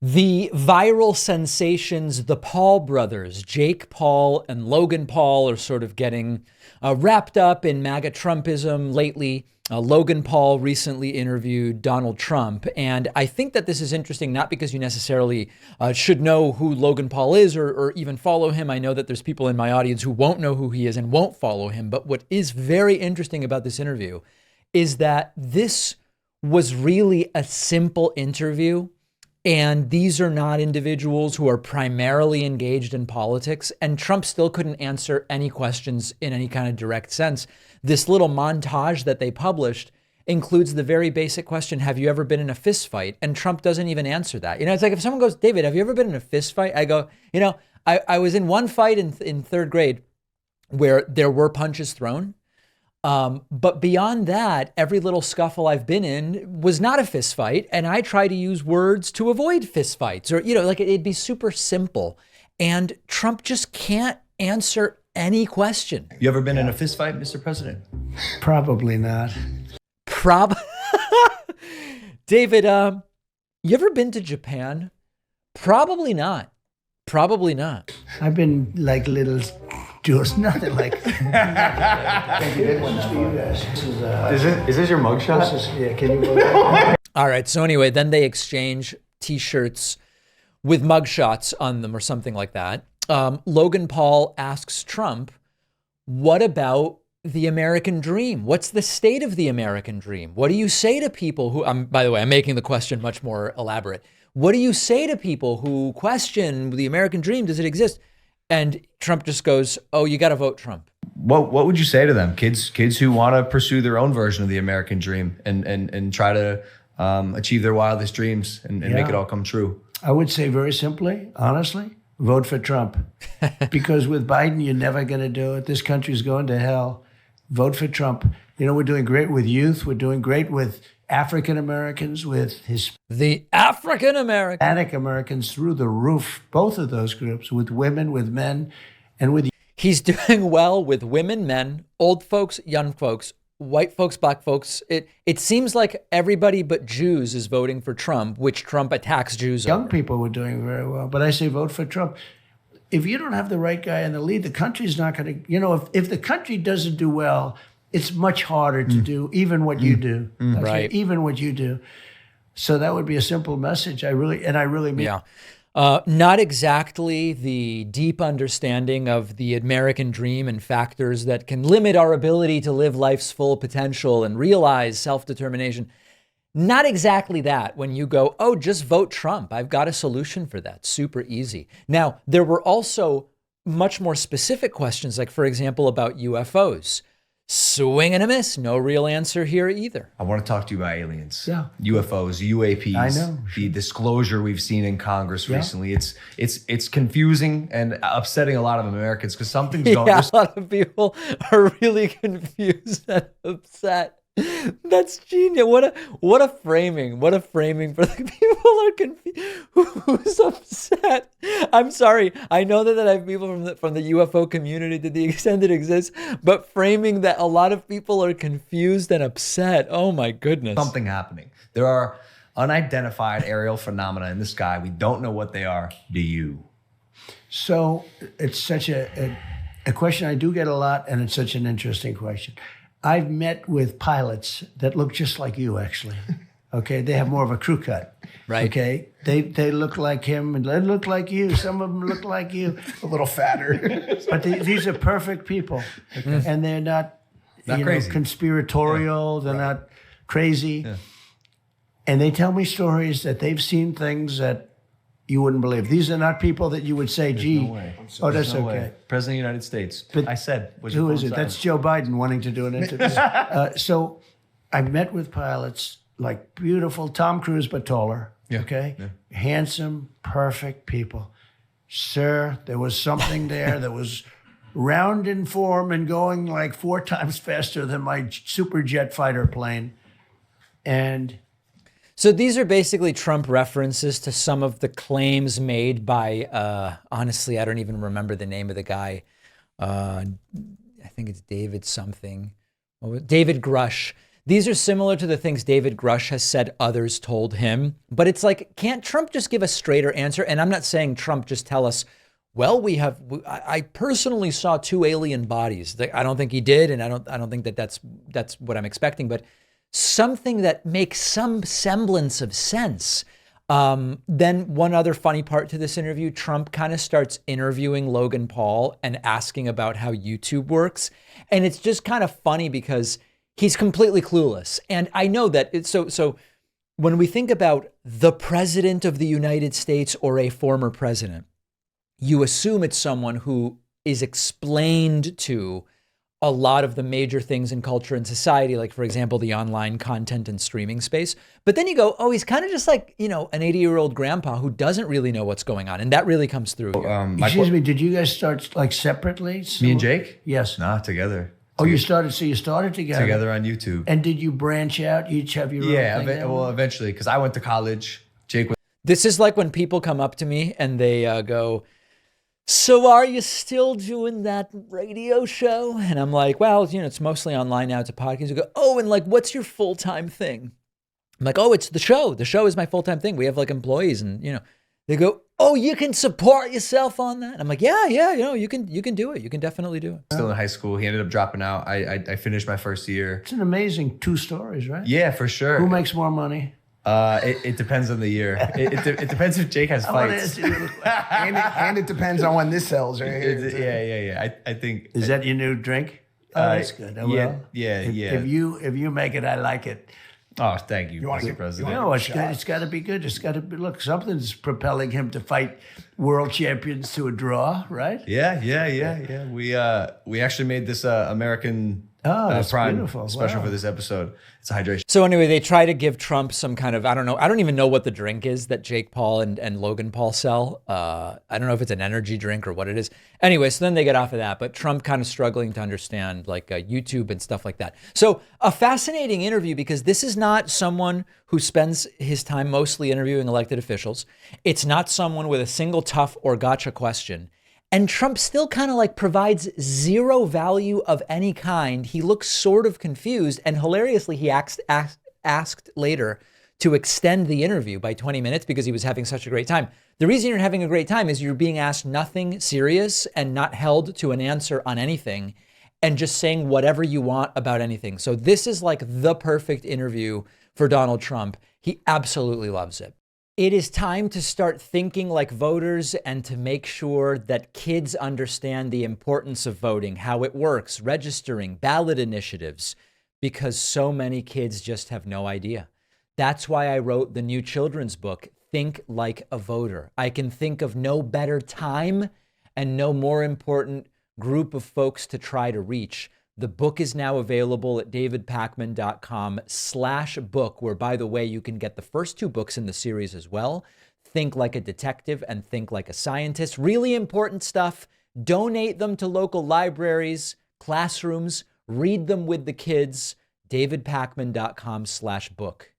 The viral sensations, the Paul brothers, Jake Paul and Logan Paul, are sort of getting wrapped up in MAGA Trumpism lately. Logan Paul recently interviewed Donald Trump. And I think that this is interesting, not because you necessarily should know who Logan Paul is or even follow him. I know that there's people in my audience who won't know who he is and won't follow him. But what is very interesting about this interview is that this was really a simple interview. And these are not individuals who are primarily engaged in politics. And Trump still couldn't answer any questions in any kind of direct sense. This little montage that they published includes the very basic question, have you ever been in a fist fight? And Trump doesn't even answer that. It's like if someone goes, David, have you ever been in a fist fight? I go, I was in one fight in third grade where there were punches thrown. But beyond that, every little scuffle I've been in was not a fist fight. And I try to use words to avoid fist fights or, it'd be super simple. And Trump just can't answer any question. You ever been in a fist fight, Mr. President? Probably not. David, you ever been to Japan? Probably not. Probably not. I've been like little Jews, nothing like. Is this your mugshot? Yeah, can you? All right. So anyway, then they exchange T-shirts with mugshots on them or something like that. Logan Paul asks Trump, "What about the American dream? What's the state of the American dream? What do you say to people who?" By the way, I'm making the question much more elaborate. What do you say to people who question the American dream? Does it exist? And Trump just goes, "Oh, you got to vote Trump." What would you say to them? Kids who want to pursue their own version of the American dream and try to achieve their wildest dreams and make it all come true? I would say very simply, honestly, vote for Trump. Because with Biden, you're never going to do it. This country's going to hell. Vote for Trump. We're doing great with youth. We're doing great with African Americans, with the African American, Hispanic Americans through the roof, both of those groups, with women, with men, and with. He's doing well with women, men, old folks, young folks, white folks, black folks. It seems like everybody but Jews is voting for Trump, which Trump attacks Jews Young over. people were doing very well, but I say vote for Trump. If you don't have the right guy in the lead, the country's not going to, if the country doesn't do well, it's much harder to do even what you do. Okay? Right. Even what you do. So that would be a simple message. I really mean. Yeah. Not exactly the deep understanding of the American dream and factors that can limit our ability to live life's full potential and realize self-determination. Not exactly that when you go, oh, just vote Trump. I've got a solution for that. Super easy. Now, there were also much more specific questions, like, for example, about UFOs. Swing and a miss. No real answer here either. I want to talk to you about aliens. Yeah. UFOs, UAPs. I know. The disclosure we've seen in Congress recently. It's confusing and upsetting a lot of Americans because something's going on. A lot of people are really confused and upset. That's genius. What a framing. What a framing for the people are confused. Who's upset? I'm sorry. I know that I have people from the UFO community to the extent it exists, but framing that a lot of people are confused and upset. Oh my goodness. Something happening. There are unidentified aerial phenomena in the sky. We don't know what they are. Do you? So it's such a question I do get a lot, and it's such an interesting question. I've met with pilots that look just like you, actually. Okay, they have more of a crew cut. Right. Okay, they look like him, and they look like you. Some of them look like you, a little fatter. But these are perfect people, okay? And they're not crazy, conspiratorial. They're not crazy, and they tell me stories that they've seen things that you wouldn't believe. These are not people that you would say, "Gee, no way. Oh, that's no okay." Way. President of the United States. But I said, who is it? That's Joe Biden wanting to do an interview. So I met with pilots like beautiful Tom Cruise, but taller. Yeah. Okay, handsome, perfect people. Sir, there was something there that was round in form and going like 4 times faster than my super jet fighter plane, and. So these are basically Trump references to some of the claims made by, honestly, I don't even remember the name of the guy. I think it's David something. David Grush. These are similar to the things David Grush has said others told him, but it's like, can't Trump just give a straighter answer? And I'm not saying Trump just tell us, well, I personally saw 2 alien bodies. I don't think he did, and I don't think that's what I'm expecting, but something that makes some semblance of sense. Then one other funny part to this interview, Trump kind of starts interviewing Logan Paul and asking about how YouTube works. And it's just kind of funny because he's completely clueless. And I know that it's so when we think about the president of the United States or a former president, you assume it's someone who is explained to a lot of the major things in culture and society, like, for example, the online content and streaming space. But then you go, oh, he's kind of just like, an 80-year-old grandpa who doesn't really know what's going on. And that really comes through here. Excuse me, did you guys start like separately? Me and Jake? Yes. Nah, together. Oh, you started together? Together on YouTube. And did you branch out? Each have your own thing? Well, eventually, because I went to college. Jake was. This is like when people come up to me and they go, so are you still doing that radio show? And I'm like, well, it's mostly online now. It's a podcast. You go, oh, and like, what's your full-time thing? I'm like, oh, it's the show. The show is my full-time thing. We have like employees and, they go, oh, you can support yourself on that? I'm like, yeah, you can do it. You can definitely do it. Still in high school. He ended up dropping out. I finished my first year. It's an amazing 2 stories, right? Yeah, for sure. Who makes more money? It depends on the year. It depends if Jake has fights. and it depends on when this sells, right? Yeah. I think. Is that your new drink? Oh, that's good. Yeah. If you make it, I like it. Oh, thank you, want to Mr. get- President. No, it's got to be good. It's got to be, look, something's propelling him to fight world champions to a draw, right? Yeah. We actually made this American that's Prime beautiful. special Wow. for this episode. It's a hydration. So anyway, they try to give Trump some kind of, I don't even know what the drink is that Jake Paul and Logan Paul sell. I don't know if it's an energy drink or what it is. Anyway, so then they get off of that, but Trump kind of struggling to understand like YouTube and stuff like that. So a fascinating interview because this is not someone who spends his time mostly interviewing elected officials. It's not someone with a single tough or gotcha question. And Trump still kind of like provides zero value of any kind. He looks sort of confused. And hilariously, he asked later to extend the interview by 20 minutes because he was having such a great time. The reason you're having a great time is you're being asked nothing serious and not held to an answer on anything and just saying whatever you want about anything. So this is like the perfect interview for Donald Trump. He absolutely loves it. It is time to start thinking like voters and to make sure that kids understand the importance of voting, how it works, registering, ballot initiatives, because so many kids just have no idea. That's why I wrote the new children's book, Think Like a Voter. I can think of no better time and no more important group of folks to try to reach. The book is now available at davidpakman.com/book, where, by the way, you can get the first 2 books in the series as well. Think Like a Detective and Think Like a Scientist. Really important stuff. Donate them to local libraries, classrooms, read them with the kids. davidpakman.com/book.